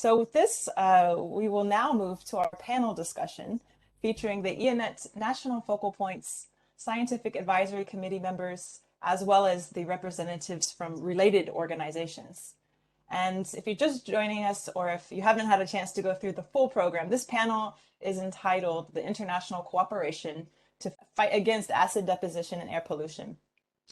So with this, we will now move to our panel discussion featuring the EANET National Focal Points, Scientific Advisory Committee members, as well as the representatives from related organizations. And if you're just joining us, or if you haven't had a chance to go through the full program, this panel is entitled The International Cooperation to Fight Against Acid Deposition and Air Pollution.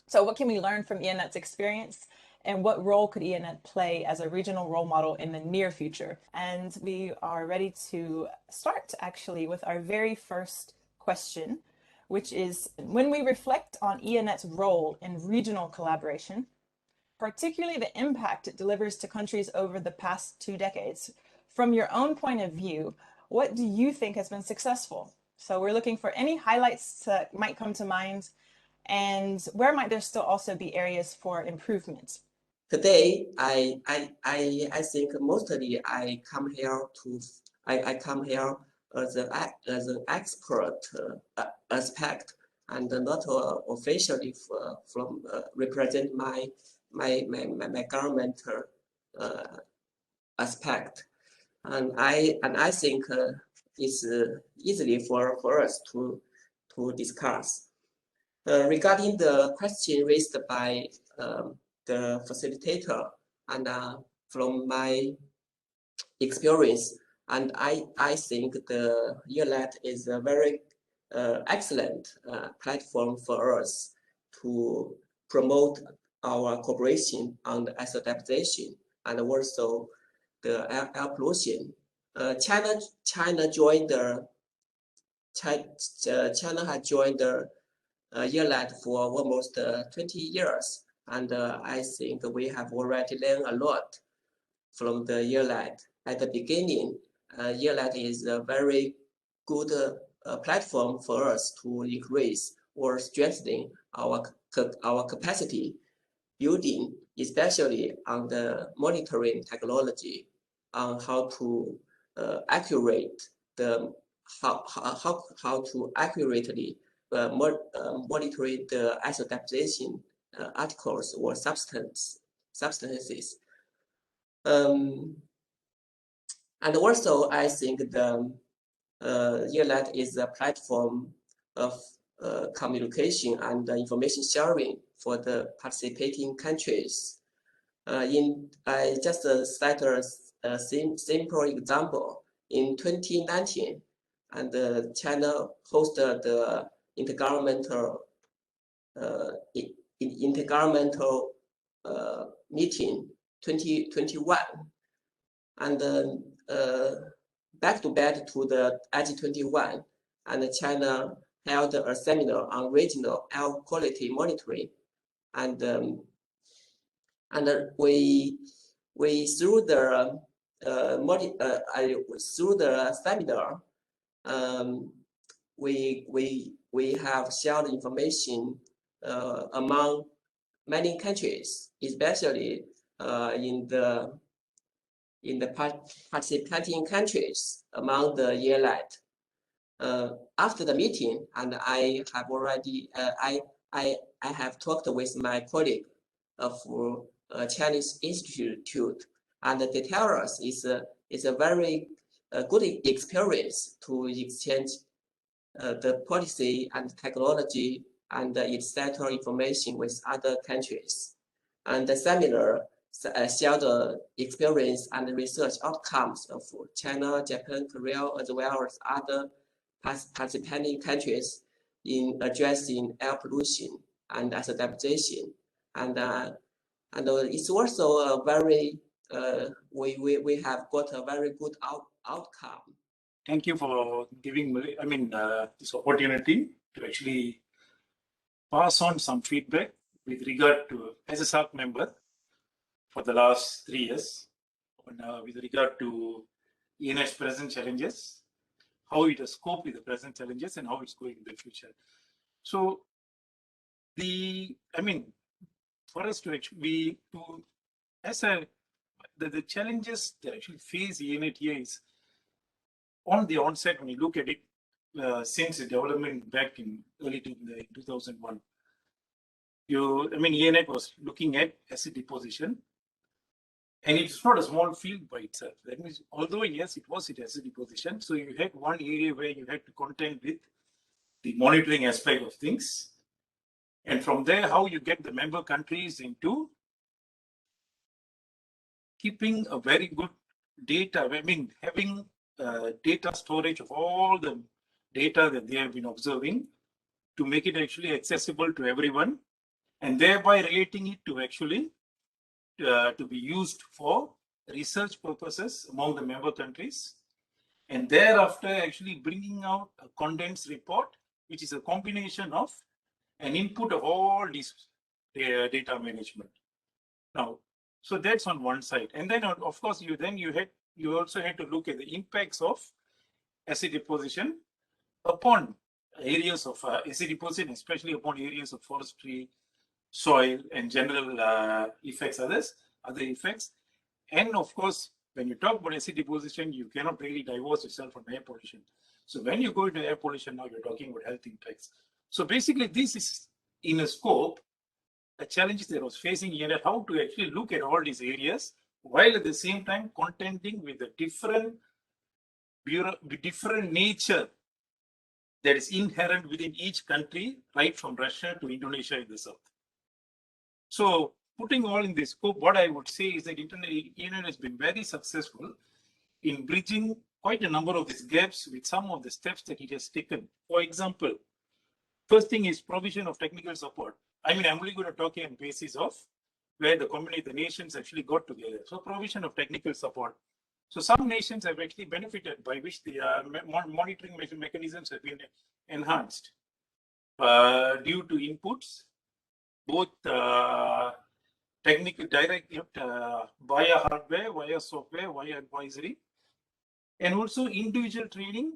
So what can we learn from EANET's experience? And what role could EANET play as a regional role model in the near future? And we are ready to start actually with our very first question, which is, when we reflect on EANET's role in regional collaboration, particularly the impact it delivers to countries over the past 2 decades, from your own point of view, what do you think has been successful? So we're looking for any highlights that might come to mind, and where might there still also be areas for improvement? Today, I think mostly I come here as an expert aspect, and not officially from represent my government aspect, and I think it's easily for us to discuss regarding the question raised by the facilitator, and from my experience, and I think the EANET is a very excellent platform for us to promote our cooperation on the acid deposition and also the air pollution. China joined the China has joined the EANET for almost 20 years. And I think we have already learned a lot from the EANET. At the beginning, EANET is a very good platform for us to increase or strengthen our capacity building, especially on the monitoring technology, on how to how to accurately monitor the acid deposition articles or substances. And also, I think the EANET is a platform of communication and information sharing for the participating countries. I just cite a simple example. In 2019, and China hosted the intergovernmental meeting 2021, and back to back to the IG21, and China held a seminar on regional air quality monitoring, and we through the seminar, we have shared information among many countries, especially in the participating countries among the EANET. After the meeting, and I have already I have talked with my colleague of Chinese Institute, and they tell us it's a very good experience to exchange the policy and technology and its data information with other countries. And the seminar shared the experience and research outcomes of China, Japan, Korea, as well as other participating countries in addressing air pollution and acid deposition. And it's also a very we have got a very good outcome. Thank you for giving me, this opportunity to actually pass on some feedback with regard to, as a SAC member for the last 3 years, with regard to EANET's present challenges, how it has coped with the present challenges, and how it's going in the future. So, for us to actually the challenges that actually face EANET here is on the onset. When you look at it, since the development back in early 2001, EANET was looking at acid deposition And it's not a small field by itself. That means, although yes, it was as a deposition, so you had one area where you had to contend with the monitoring aspect of things. And from there, how you get the member countries into keeping a very good data, I mean, having data storage of all the data that they have been observing to make it actually accessible to everyone, and thereby relating it to actually to be used for research purposes among the member countries, and thereafter actually bringing out a condensed report, which is a combination of an input of all these data management. Now, so that's on one side, and then of course you also had to look at the impacts of acid deposition upon areas of acid deposition, especially upon areas of forestry, soil, and general effects, other effects. And of course, when you talk about acid deposition, you cannot really divorce yourself from air pollution. So when you go into air pollution, now you're talking about health impacts. So basically, this is in a scope, the challenges that I was facing here, how to actually look at all these areas while at the same time contending with the different nature that is inherent within each country, right from Russia to Indonesia in the south. So putting all in this scope, what I would say is that EANET has been very successful in bridging quite a number of these gaps with some of the steps that it has taken. For example, first thing is provision of technical support. I mean, I'm only going to talk on basis of where the nations actually got together. So provision of technical support. So some nations have actually benefited by which the monitoring mechanisms have been enhanced due to inputs, both technical direct via hardware, via software, via advisory, and also individual training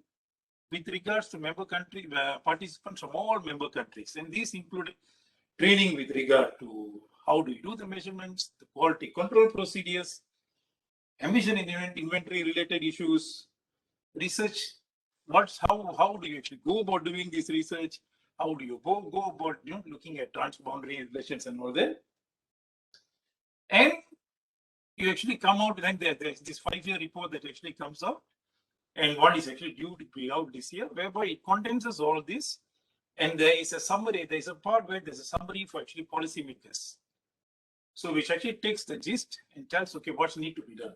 with regards to member country participants from all member countries. And these include training with regard to how do you do the measurements, the quality control procedures, emission and inventory related issues, research. How do you actually go about doing this research? How do you go about looking at transboundary relations and all that? And you actually come out, then there's this 5-year report that actually comes out, and one is actually due to be out this year, whereby it condenses all this, and there is a summary. There is a part where there's a summary for actually policymakers. So which actually takes the gist and tells, okay, what's need to be done.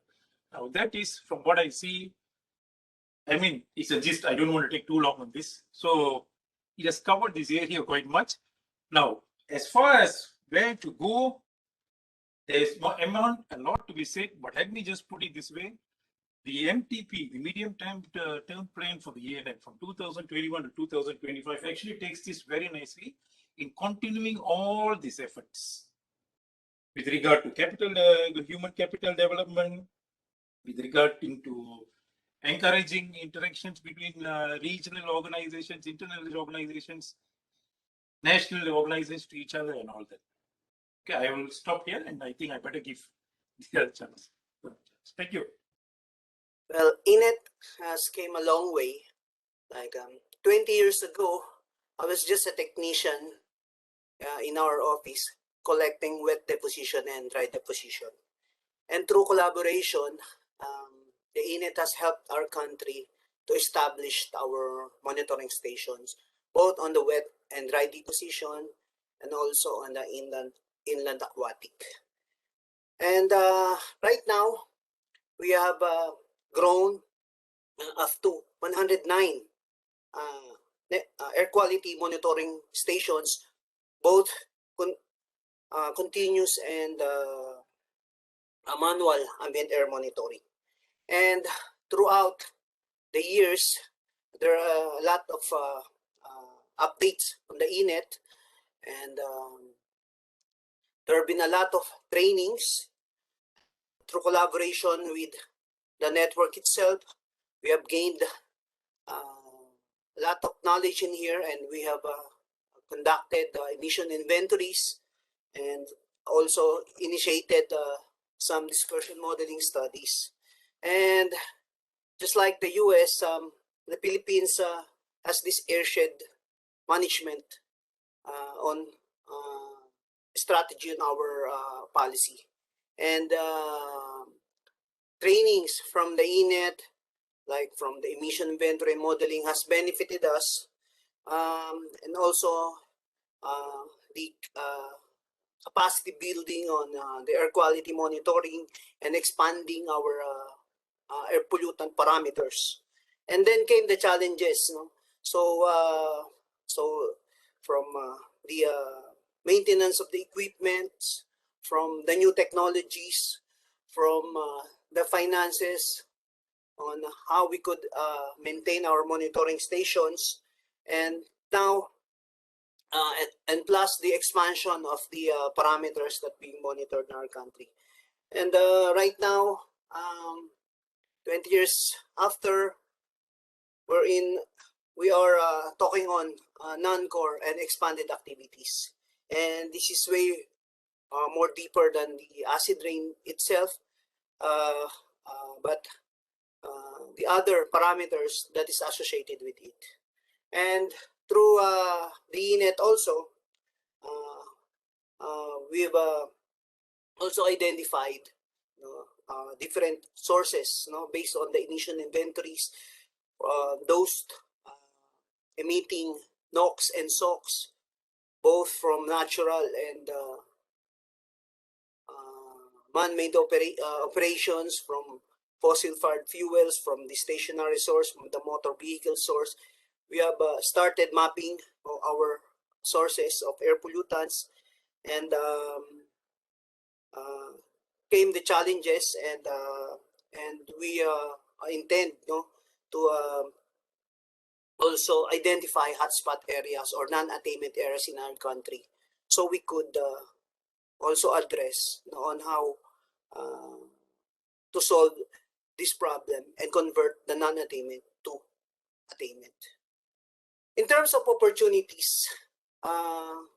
Now that is, from what I see, I mean, it's a gist. I don't want to take too long on this. So it has covered this area quite much. Now, as far as where to go, there's a lot to be said, but let me just put it this way. The MTP, the medium-term plan for the EANET from 2021 to 2025 actually takes this very nicely in continuing all these efforts with regard to human capital development, with regard into encouraging interactions between regional organizations, international organizations, national organizations to each other and all that. Okay, I will stop here, and I think I better give the other chance. Thank you. Well, EANET has came a long way. Like 20 years ago, I was just a technician in our office collecting wet deposition and dry deposition. And through collaboration, the EANET has helped our country to establish our monitoring stations, both on the wet and dry deposition and also on the inland aquatic. And right now, we have grown up to 109 air quality monitoring stations, both continuous and manual ambient air monitoring. And throughout the years, there are a lot of updates on the EANET, and there have been a lot of trainings through collaboration with the network itself. We have gained a lot of knowledge in here, and we have conducted emission inventories and also initiated some dispersion modeling studies. And just like the US, the Philippines has this airshed management on strategy on our policy. And trainings from the EANET, like from the emission inventory modeling, has benefited us. And also the capacity building on the air quality monitoring and expanding our air pollutant parameters. And then came the challenges. So from the maintenance of the equipment, from the new technologies, from the finances on how we could maintain our monitoring stations, and now and plus the expansion of the parameters that being monitored in our country. And right now, 20 years after, we are talking on non-core and expanded activities. And this is way more deeper than the acid rain itself, but the other parameters that is associated with it. And through the EANET also, we've also identified different sources based on the emission inventories, those emitting NOx and SOx, both from natural and man-made operations, from fossil-fired fuels, from the stationary source, from the motor vehicle source. We have started mapping our sources of air pollutants, and came the challenges, and we intend to also identify hotspot areas or non-attainment areas in our country, so we could also address on how to solve this problem and convert the non-attainment to attainment. In terms of opportunities,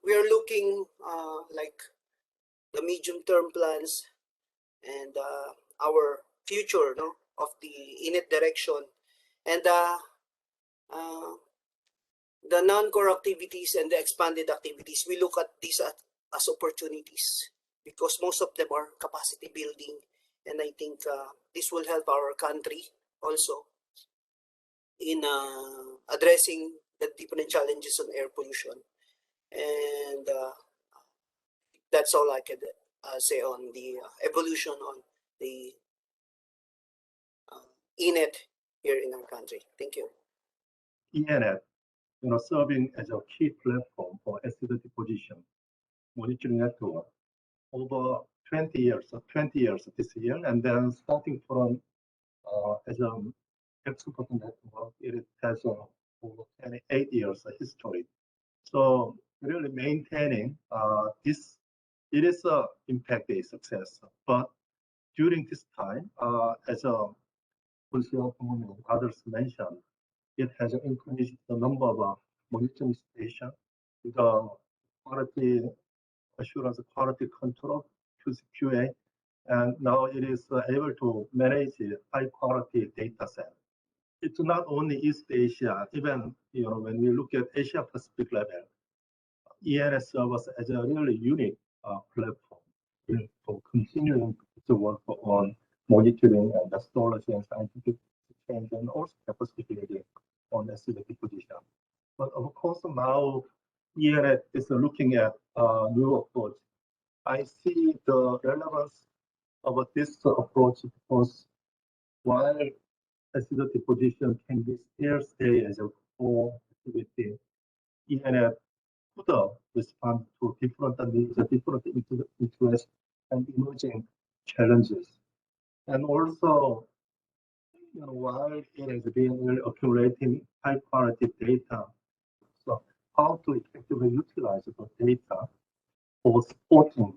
we are looking like the medium-term plans and our future of the EANET direction, and the non-core activities and the expanded activities. We look at these as opportunities because most of them are capacity building, and I think this will help our country also in addressing the different challenges on air pollution. And that's all I could say on the evolution on the EANET here in our country. Thank you. EANET, serving as a key platform for acid deposition monitoring network over 20 years this year, and then starting from as a expert network, it has over 28 years of history. So really maintaining this, it is a impact-based success. But during this time, as a others mentioned, it has increased the number of monitoring stations with quality assurance, quality control, QA, and now it is able to manage high quality data set. It's not only East Asia, even when we look at Asia Pacific level, EANET serves as a really unique platform for continuing to work on monitoring and the storage and scientific change, and also capacity building on acid deposition. But of course, now EANET is looking at new approach. I see the relevance of this approach because while acid deposition can still stay as a core activity, EANET could respond to different needs, different interests, and emerging challenges. And also, while it has been accumulating high quality data, so how to effectively utilize the data for supporting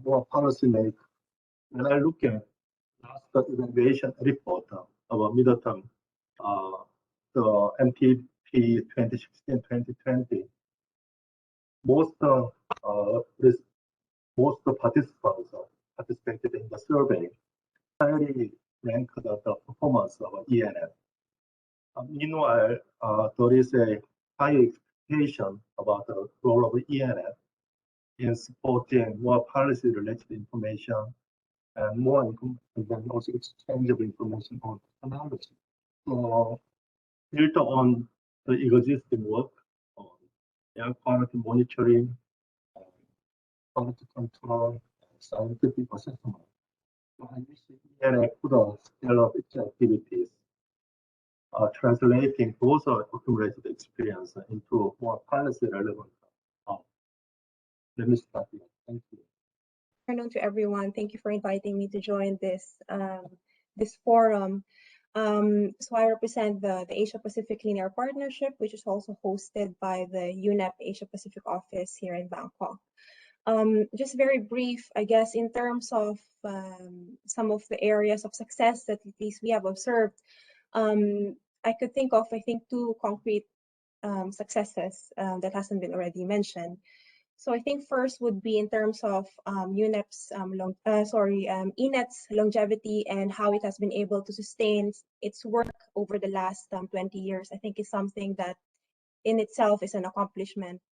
more policy make. When I look at last evaluation report of middle-term, the MPP 2016-2020, most participants participated in the survey highly ranked the performance of EANET. Meanwhile, there is a high expectation about the role of EANET in supporting more policy-related information and more and then also exchange of information on technology. So built on the existing work on air quality monitoring, quality control, and scientific assessment. So I wish EANET could scale up its activities, translating those accumulated experience into more policy relevant. Let me stop here. Thank you. Good afternoon to everyone. Thank you for inviting me to join this forum. So I represent the Asia Pacific Clean Air Partnership, which is also hosted by the UNEP Asia Pacific office here in Bangkok. Just very brief, I guess, in terms of some of the areas of success that at least we have observed, I could think of, I think, two concrete successes that hasn't been already mentioned. So I think first would be in terms of EANET's longevity and how it has been able to sustain its work over the last 20 years. I think is something that in itself is an accomplishment.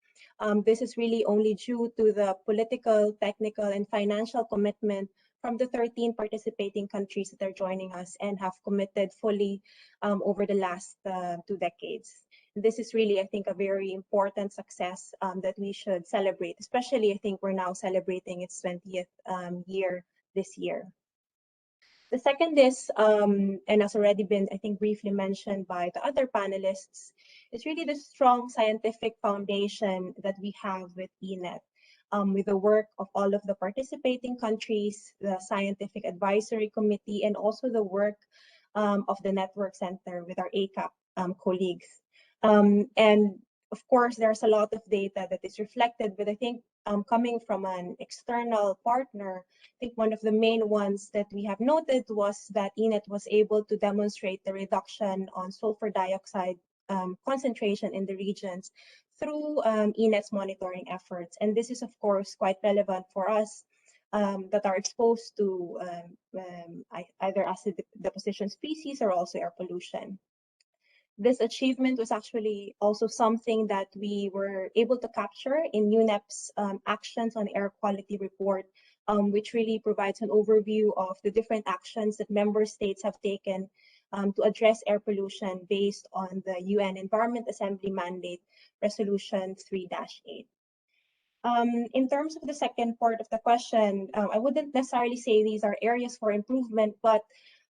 This is really only due to the political, technical, and financial commitment from the 13 participating countries that are joining us and have committed fully over the last 2 decades. This is really, I think, a very important success that we should celebrate, especially I think we're now celebrating its 20th year this year. The second is, and has already been, I think, briefly mentioned by the other panelists, is really the strong scientific foundation that we have with EANET, with the work of all of the participating countries, the Scientific Advisory Committee, and also the work of the Network Center with our ACAP colleagues. And of course, there's a lot of data that is reflected, but I think coming from an external partner, I think one of the main ones that we have noted was that EANET was able to demonstrate the reduction on sulfur dioxide concentration in the regions through EANET's monitoring efforts. And this is, of course, quite relevant for us that are exposed to either acid deposition species or also air pollution. This achievement was actually also something that we were able to capture in UNEP's actions on air quality report, which really provides an overview of the different actions that member states have taken to address air pollution based on the UN Environment Assembly Mandate Resolution 3-8. In terms of the second part of the question, I wouldn't necessarily say these are areas for improvement, but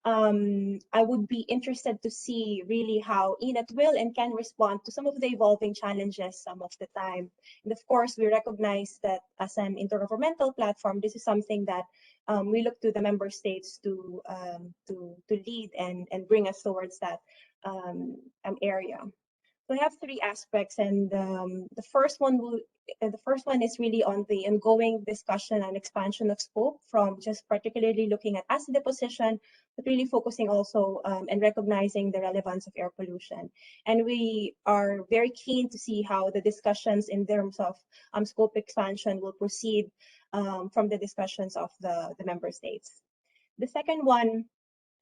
I would be interested to see really how EANET will and can respond to some of the evolving challenges some of the time. And of course, we recognize that as an intergovernmental platform, this is something that we look to the member states to lead and bring us towards that area. So I have 3 aspects, and the first one is really on the ongoing discussion and expansion of scope from just particularly looking at acid deposition, but really focusing also and recognizing the relevance of air pollution. And we are very keen to see how the discussions in terms of scope expansion will proceed from the discussions of the member states. The second one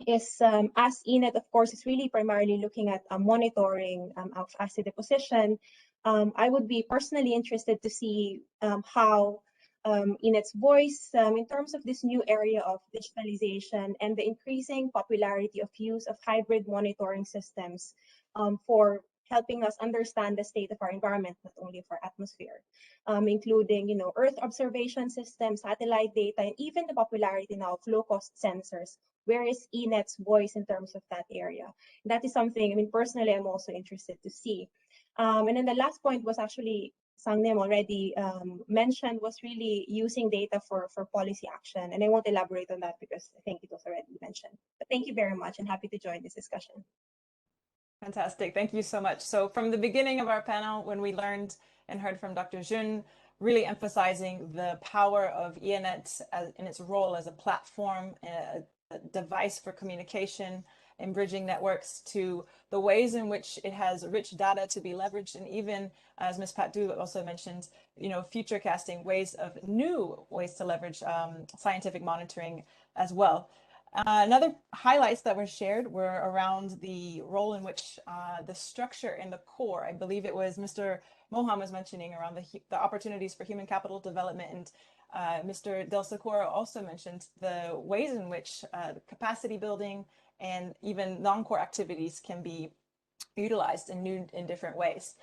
is as EANET, of course, is really primarily looking at monitoring of acid deposition. I would be personally interested to see how EANET's voice in terms of this new area of digitalization and the increasing popularity of use of hybrid monitoring systems for helping us understand the state of our environment, not only of our atmosphere, including, Earth observation systems, satellite data, and even the popularity now of low-cost sensors. Where is EANET's voice in terms of that area? That is something, personally, I'm also interested to see. And then the last point was actually, Sangnim already mentioned, was really using data for policy action. And I won't elaborate on that because I think it was already mentioned. But thank you very much and happy to join this discussion. Fantastic. Thank you so much. So from the beginning of our panel, when we learned and heard from Dr. Jun, really emphasizing the power of EANET in its role as a platform, a device for communication and bridging networks, to the ways in which it has rich data to be leveraged, and even, as Ms. Patu also mentioned, future casting new ways to leverage scientific monitoring as well. Another highlights that were shared were around the role in which the structure in the core, I believe it was Mr. Mohan was mentioning around the opportunities for human capital development and Mr. Del Socorro also mentioned the ways in which capacity building and even non-core activities can be utilized in different ways.